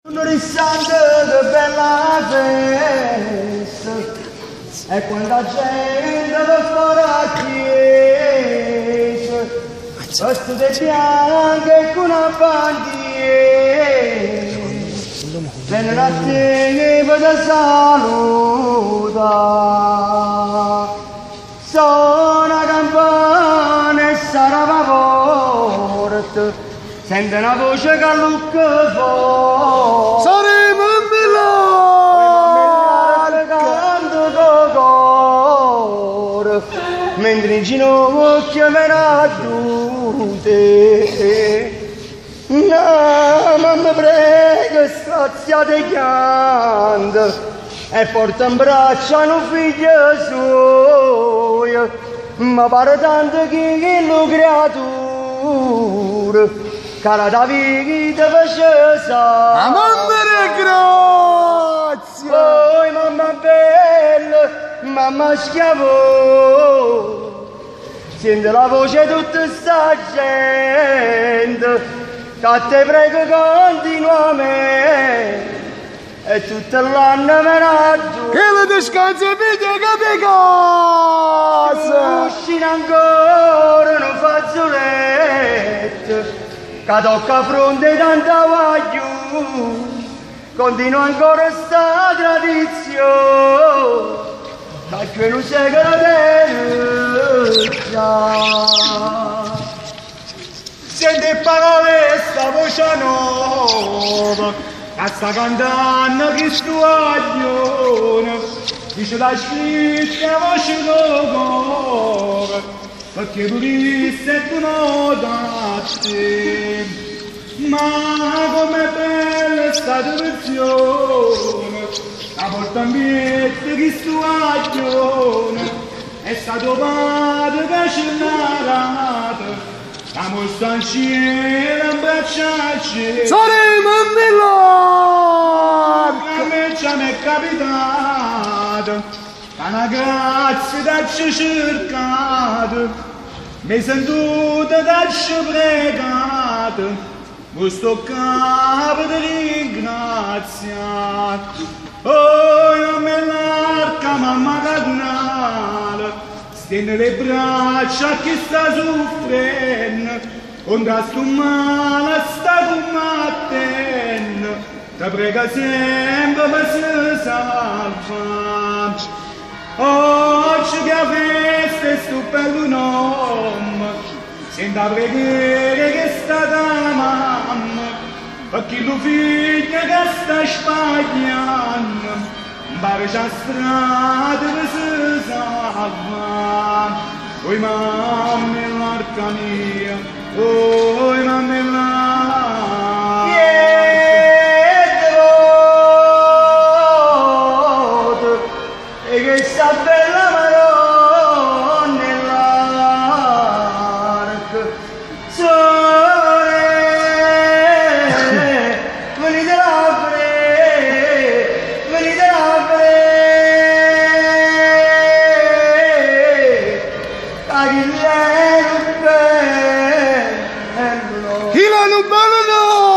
Un risante de bella festa e quando la gente va fuori a chiesa vestite bianche con una bandiera vengono a te per salutare suona campana e sarà forte sente una voce che lucca fuori saremo in Milano mentre in ginocchio me ne adute no, mamma prego straziate chiante e porta in braccio un figlio suo ma pare tanto che lo creatura cara da vita faceva sa mamma grazie poi mamma bella mamma schiavo sente la voce di tutta sta gente che te prego continuamente e tutto l'anno me la giù che lo descanso e vedi che ti casa uscire ancora un fazzoletto che tocca fronte tanta voglio continua ancora sta tradizione che qui non secolo già sente parole sta voce nuova che sta cantando Cristo aglione dice la scritta voce d'amore perché tu disse e tu non datti ma com'è bella sta tradizione la porta in piedi Cristo aglione è stato padre che ci ha dato la mostra in cielo in braccia al cielo saremo in Milano a me ci è capitato una grazia da ci cercato mi sento da ci pregato questo capo di ringraziato oh io me l'arca mamma radunale stende le braccia a chi sta soffrendo onde sto male sta combattendo ti prega sempre per se salva oggi che a festa e sto bello nome sento a pregare che sta da mamma per chi lo figlio che sta sbagliando impara già strada per se salva oi mamma l'arca mia oi mamma e che sta bella Madonna nell'arca sole venite là venite là a chi lei non bello chi l'hanno bello